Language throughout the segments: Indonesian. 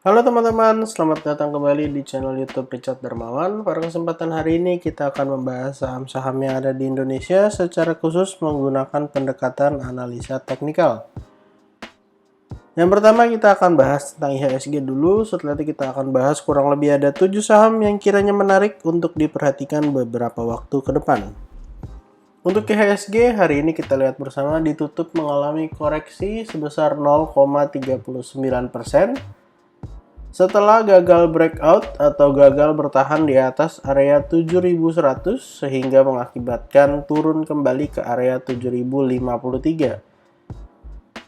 Halo teman-teman, selamat datang kembali di channel YouTube Richard Darmawan. Pada kesempatan hari ini kita akan membahas saham-saham yang ada di Indonesia secara khusus menggunakan pendekatan analisa teknikal. Yang pertama kita akan bahas tentang IHSG dulu, setelah itu kita akan bahas kurang lebih ada 7 saham yang kiranya menarik untuk diperhatikan beberapa waktu ke depan. Untuk IHSG hari ini kita lihat bersama ditutup mengalami koreksi sebesar 0,39%. Setelah gagal breakout atau gagal bertahan di atas area 7100 sehingga mengakibatkan turun kembali ke area 7053.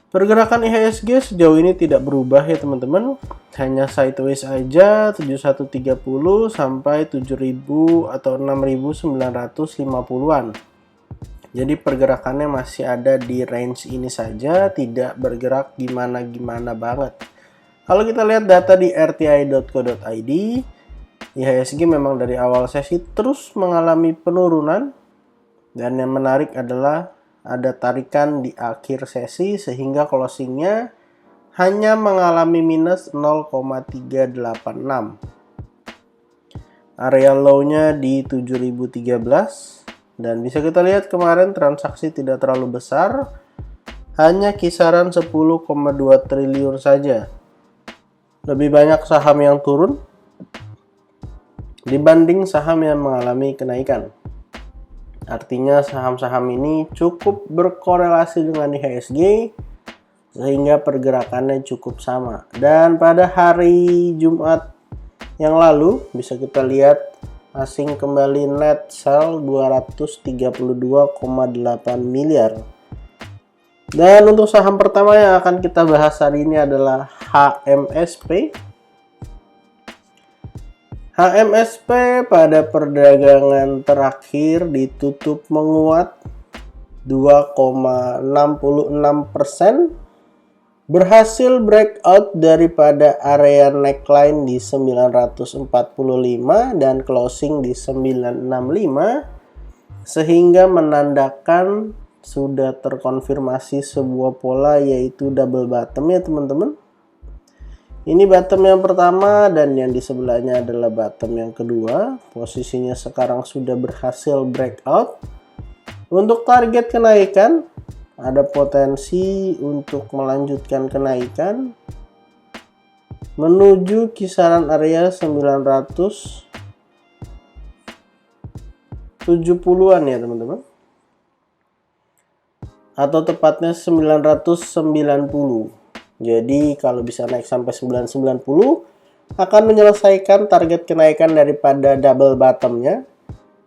Pergerakan IHSG sejauh ini tidak berubah ya teman-teman, hanya sideways aja 7130 sampai 7000 atau 6950-an. Jadi pergerakannya masih ada di range ini saja, tidak bergerak gimana-gimana banget. Kalau kita lihat data di rti.co.id, IHSG memang dari awal sesi terus mengalami penurunan, dan yang menarik adalah ada tarikan di akhir sesi sehingga closingnya hanya mengalami minus 0,386. Area low-nya di 7013, dan bisa kita lihat kemarin transaksi tidak terlalu besar, hanya kisaran 10,2 triliun saja. Lebih banyak saham yang turun dibanding saham yang mengalami kenaikan. Artinya saham-saham ini cukup berkorelasi dengan IHSG sehingga pergerakannya cukup sama. Dan pada hari Jumat yang lalu bisa kita lihat asing kembali net sell 232,8 miliar. Dan untuk saham pertama yang akan kita bahas hari ini adalah HMSP. HMSP pada perdagangan terakhir ditutup menguat 2,66%, berhasil breakout daripada area neckline di 945 dan closing di 965, sehingga menandakan sudah terkonfirmasi sebuah pola yaitu double bottom ya teman-teman. Ini bottom yang pertama dan yang di sebelahnya adalah bottom yang kedua. Posisinya sekarang sudah berhasil breakout. Untuk target kenaikan ada potensi untuk melanjutkan kenaikan menuju kisaran area 970-an ya teman-teman, atau tepatnya 990. Jadi kalau bisa naik sampai 990 akan menyelesaikan target kenaikan daripada double bottomnya,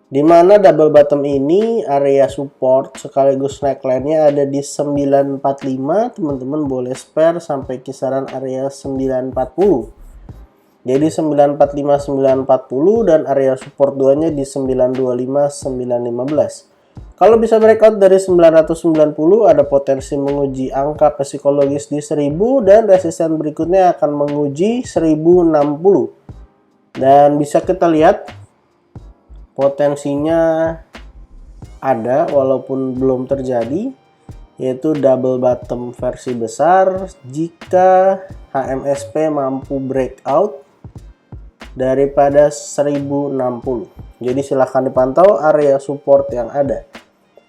di mana double bottom ini area support sekaligus neckline-nya ada di 945. Teman-teman boleh spare sampai kisaran area 940. Jadi 945 940 dan area support 2-nya di 925 915. Kalau bisa breakout dari 990 ada potensi menguji angka psikologis di 1000 dan resisten berikutnya akan menguji 1060. Dan bisa kita lihat potensinya ada walaupun belum terjadi, yaitu double bottom versi besar jika HMSP mampu breakout daripada 1060. Jadi silahkan dipantau area support yang ada.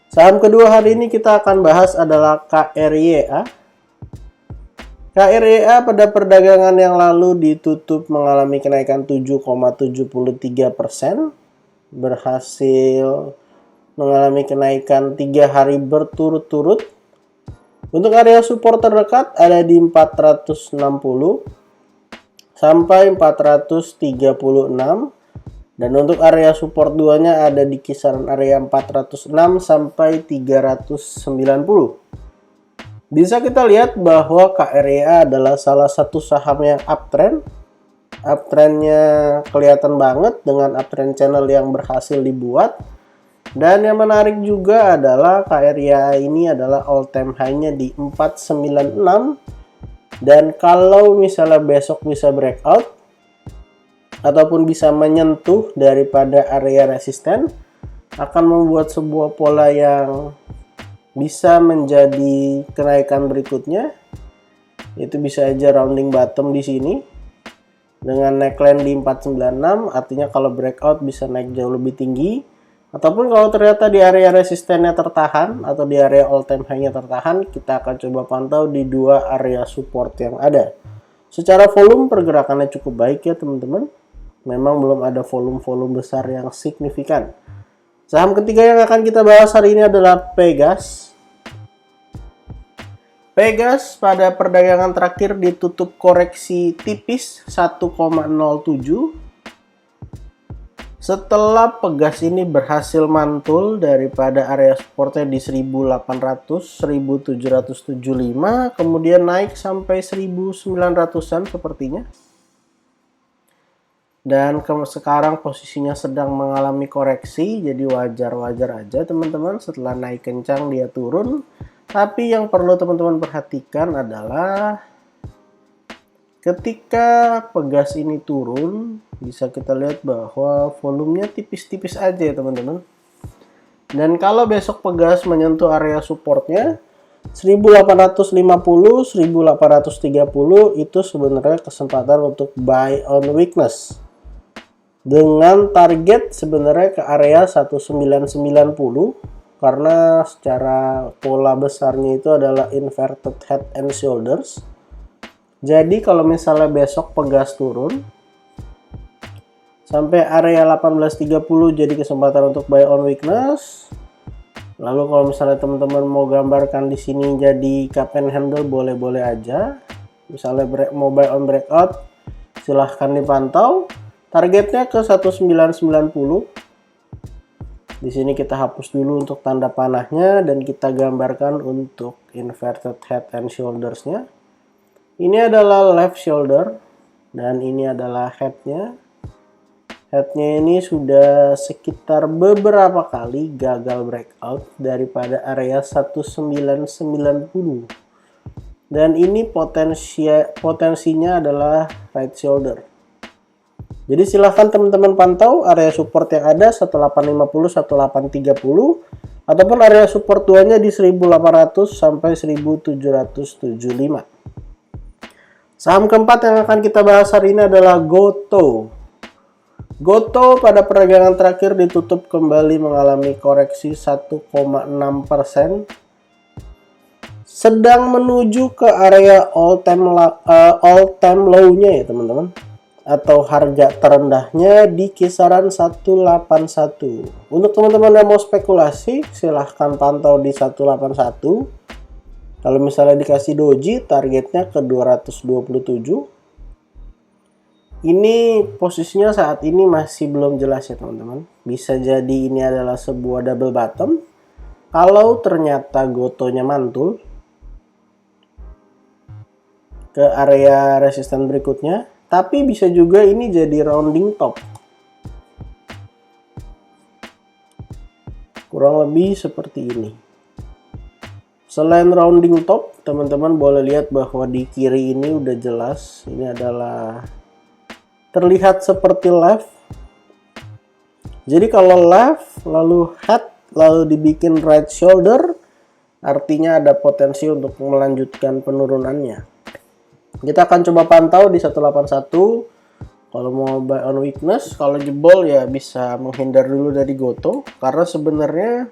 Saham kedua hari ini kita akan bahas adalah KRYA. KRYA pada perdagangan yang lalu ditutup mengalami kenaikan 7,73%, berhasil mengalami kenaikan 3 hari berturut-turut. Untuk area support terdekat ada di 460 sampai 436. Dan untuk area support 2-nya ada di kisaran area 406 sampai 390. Bisa kita lihat bahwa KRYA adalah salah satu saham yang uptrend. Uptrendnya kelihatan banget dengan uptrend channel yang berhasil dibuat. Dan yang menarik juga adalah KRYA ini adalah all time high-nya di 496. Dan kalau misalnya besok bisa breakout ataupun bisa menyentuh daripada area resisten, akan membuat sebuah pola yang bisa menjadi kenaikan berikutnya. Itu bisa aja rounding bottom di sini dengan neckline di 496, artinya kalau breakout bisa naik jauh lebih tinggi. Ataupun kalau ternyata di area resistennya tertahan atau di area all time high-nya tertahan, kita akan coba pantau di dua area support yang ada. Secara volume pergerakannya cukup baik ya teman-teman. Memang belum ada volume-volume besar yang signifikan. Saham ketiga yang akan kita bahas hari ini adalah Pegas. Pegas pada perdagangan terakhir ditutup koreksi tipis 1,07. Setelah Pegas ini berhasil mantul daripada area supportnya di 1800, 1775, kemudian naik sampai 1900-an sepertinya. Dan sekarang posisinya sedang mengalami koreksi, jadi wajar-wajar aja teman-teman. Setelah naik kencang dia turun. Tapi yang perlu teman-teman perhatikan adalah ketika Pegas ini turun, bisa kita lihat bahwa volumenya tipis-tipis aja ya teman-teman. Dan kalau besok Pegas menyentuh area supportnya 1850, 1830, itu sebenarnya kesempatan untuk buy on weakness. Dengan target sebenarnya ke area 1990, karena secara pola besarnya itu adalah inverted head and shoulders. Jadi kalau misalnya besok Pegas turun sampai area 1830, jadi kesempatan untuk buy on weakness. Lalu kalau misalnya teman-teman mau gambarkan di sini jadi cup and handle, boleh-boleh aja. Misalnya mau buy on breakout, silahkan dipantau. Targetnya ke 1990. Di sini kita hapus dulu untuk tanda panahnya dan kita gambarkan untuk inverted head and shoulders-nya. Ini adalah left shoulder dan ini adalah head-nya. Head-nya ini sudah sekitar beberapa kali gagal breakout daripada area 1990. Dan ini potensinya adalah right shoulder. Jadi silahkan teman-teman pantau area support yang ada 1850, 1830, ataupun area support 2-nya di 1800 sampai 1775. Saham keempat yang akan kita bahas hari ini adalah Gotoh. Gotoh pada perdagangan terakhir ditutup kembali mengalami koreksi 1,6%. Sedang menuju ke area all time low-nya ya teman-teman. Atau harga terendahnya di kisaran 181. Untuk teman-teman yang mau spekulasi, silahkan pantau di 181. Kalau misalnya dikasih doji, targetnya ke 227. Ini posisinya saat ini masih belum jelas ya teman-teman. Bisa jadi ini adalah sebuah double bottom. Kalau ternyata Gotohnya mantul ke area resisten berikutnya. Tapi bisa juga ini jadi rounding top. Kurang lebih seperti ini. Selain rounding top, teman-teman boleh lihat bahwa di kiri ini udah jelas. Ini adalah terlihat seperti left. Jadi kalau left, lalu head, lalu dibikin right shoulder, artinya ada potensi untuk melanjutkan penurunannya. Kita akan coba pantau di 181. Kalau mau buy on weakness, kalau jebol ya bisa menghindar dulu dari Gotoh. Karena sebenarnya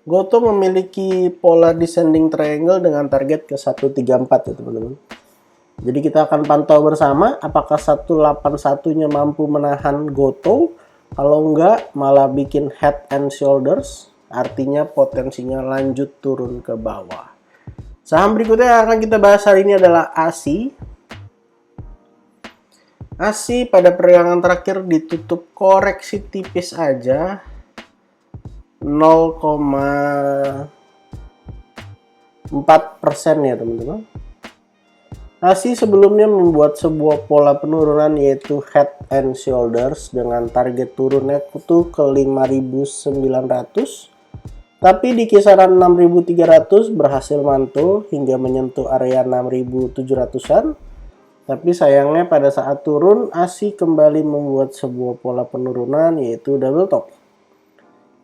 Gotoh memiliki pola descending triangle dengan target ke 134 ya teman-teman. Jadi kita akan pantau bersama apakah 181-nya mampu menahan Gotoh. Kalau enggak malah bikin head and shoulders. Artinya potensinya lanjut turun ke bawah. Saham berikutnya yang akan kita bahas hari ini adalah ASI. ASI pada perdagangan terakhir ditutup koreksi tipis aja 0,4% ya teman-teman. ASI sebelumnya membuat sebuah pola penurunan yaitu head and shoulders dengan target turunnya itu ke 5.900. Tapi di kisaran 6.300 berhasil mantul hingga menyentuh area 6.700-an. Tapi sayangnya pada saat turun, ASI kembali membuat sebuah pola penurunan yaitu double top.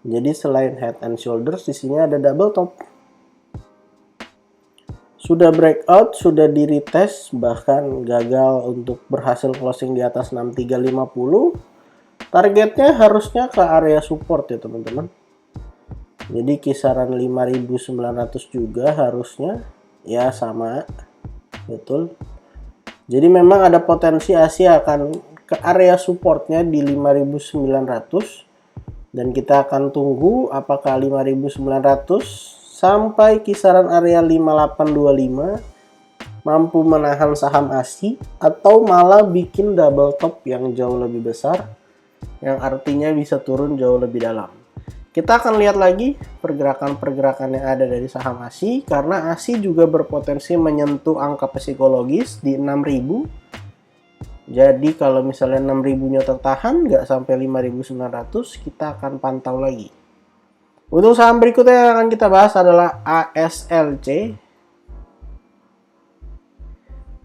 Jadi selain head and shoulders, di sini ada double top. Sudah breakout, sudah di retest, bahkan gagal untuk berhasil closing di atas 6350. Targetnya harusnya ke area support ya teman-teman. Jadi kisaran 5.900 juga harusnya, ya sama, betul. Jadi memang ada potensi Asia akan ke area supportnya di 5.900. Dan kita akan tunggu apakah 5.900 sampai kisaran area 5825 mampu menahan saham ASI atau malah bikin double top yang jauh lebih besar, yang artinya bisa turun jauh lebih dalam. Kita akan lihat lagi pergerakan-pergerakan yang ada dari saham ASI, karena ASI juga berpotensi menyentuh angka psikologis di 6.000. Jadi kalau misalnya 6.000-nya tertahan nggak sampai 5.900, kita akan pantau lagi. Untuk saham berikutnya yang akan kita bahas adalah ASLC.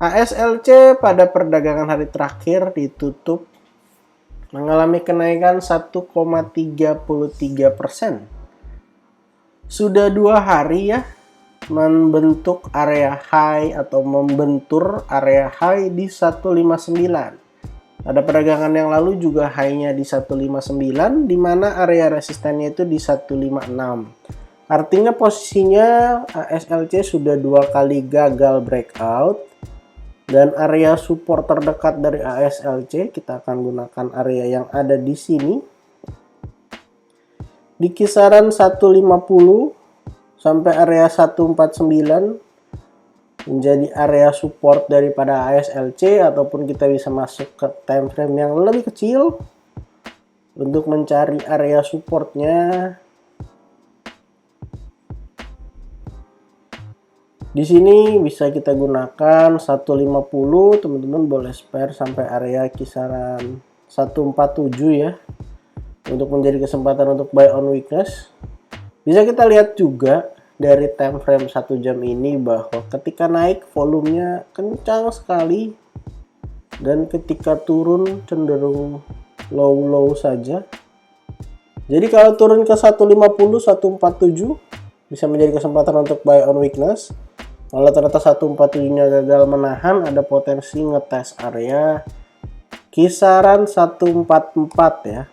ASLC pada perdagangan hari terakhir ditutup mengalami kenaikan 1,33%. Sudah 2 hari ya membentuk area high atau membentur area high di 159. Pada perdagangan yang lalu juga high-nya di 159, di mana area resistennya itu di 156. Artinya posisinya ASLC sudah 2 kali gagal breakout, dan area support terdekat dari ASLC kita akan gunakan area yang ada di sini di kisaran 150 sampai area 149 menjadi area support daripada ASLC, ataupun kita bisa masuk ke time frame yang lebih kecil untuk mencari area supportnya. Di sini bisa kita gunakan 150, teman-teman boleh spare sampai area kisaran 147 ya, untuk menjadi kesempatan untuk buy on weakness. Bisa kita lihat juga dari time frame 1 jam ini bahwa ketika naik volumenya kencang sekali, dan ketika turun cenderung low saja. Jadi kalau turun ke 150, 147 bisa menjadi kesempatan untuk buy on weakness. Kalau ternyata 147-nya gagal menahan, ada potensi ngetes area kisaran 144 ya.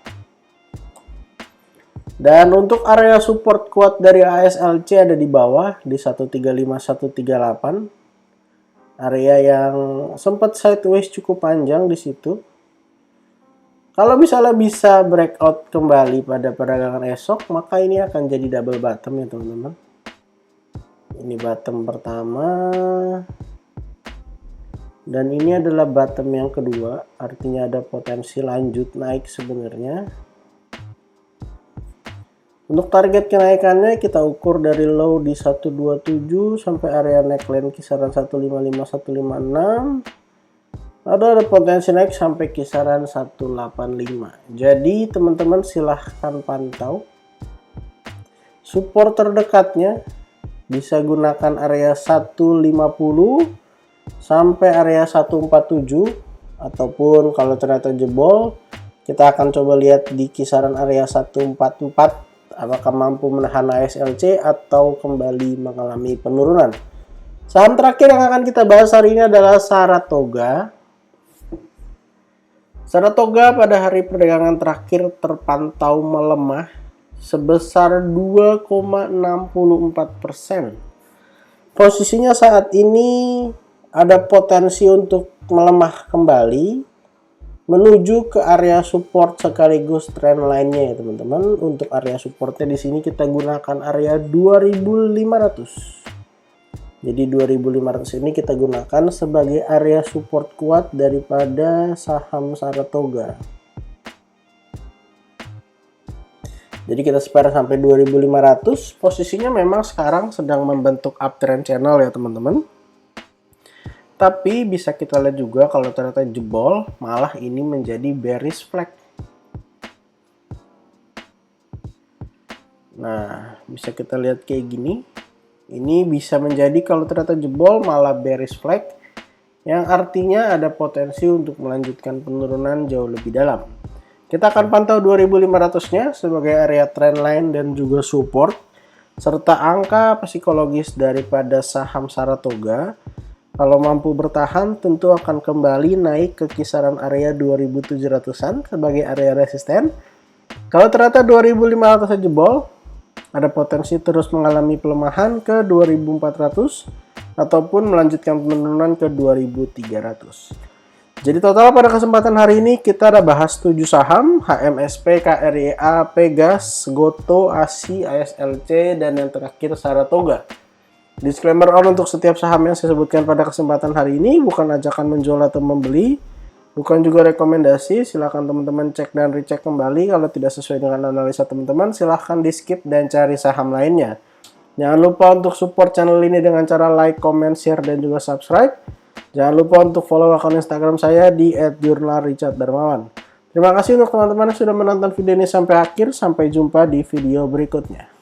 Dan untuk area support kuat dari ASLC ada di bawah di 135-138. Area yang sempat sideways cukup panjang di situ. Kalau misalnya bisa breakout kembali pada perdagangan esok, maka ini akan jadi double bottom ya teman-teman. Ini bottom pertama. Dan ini adalah bottom yang kedua, artinya ada potensi lanjut naik sebenarnya. Untuk target kenaikannya kita ukur dari low di 127 sampai area neckline kisaran 155-156. Ada potensi naik sampai kisaran 185. Jadi teman-teman silahkan pantau. Support terdekatnya bisa gunakan area 150 sampai area 147, ataupun kalau ternyata jebol kita akan coba lihat di kisaran area 144. Apakah mampu menahan ASLC atau kembali mengalami penurunan. Saham terakhir yang akan kita bahas hari ini adalah Saratoga. Saratoga pada hari perdagangan terakhir terpantau melemah sebesar 2,64%. Posisinya saat ini ada potensi untuk melemah kembali menuju ke area support sekaligus trend line-nya ya teman-teman. Untuk area supportnya di sini kita gunakan area 2.500. Jadi 2.500 ini kita gunakan sebagai area support kuat daripada saham Saratoga. Jadi kita spare sampai 2.500. Posisinya memang sekarang sedang membentuk uptrend channel ya teman-teman. Tapi bisa kita lihat juga kalau ternyata jebol, malah ini menjadi bearish flag. Nah, bisa kita lihat kayak gini. Ini bisa menjadi kalau ternyata jebol malah bearish flag, yang artinya ada potensi untuk melanjutkan penurunan jauh lebih dalam. Kita akan pantau 2.500-nya sebagai area trend line dan juga support. serta angka psikologis daripada saham Saratoga. Kalau mampu bertahan, tentu akan kembali naik ke kisaran area 2700-an sebagai area resisten. Kalau ternyata 2500 jebol, ada potensi terus mengalami pelemahan ke 2400 ataupun melanjutkan penurunan ke 2300. Jadi total pada kesempatan hari ini kita ada bahas 7 saham, HMSP, KRYA, Pegas, Goto, ASI, ASLC, dan yang terakhir Saratoga. Disclaimer on untuk setiap saham yang saya sebutkan pada kesempatan hari ini bukan ajakan menjual atau membeli, bukan juga rekomendasi. Silahkan teman-teman cek dan recheck kembali. Kalau tidak sesuai dengan analisa teman-teman, silahkan di skip dan cari saham lainnya. Jangan lupa untuk support channel ini dengan cara like, comment, share, dan juga subscribe. Jangan lupa untuk follow akun Instagram saya di @jurnalricharddarmawan. Terima kasih untuk teman-teman yang sudah menonton video ini sampai akhir. Sampai jumpa di video berikutnya.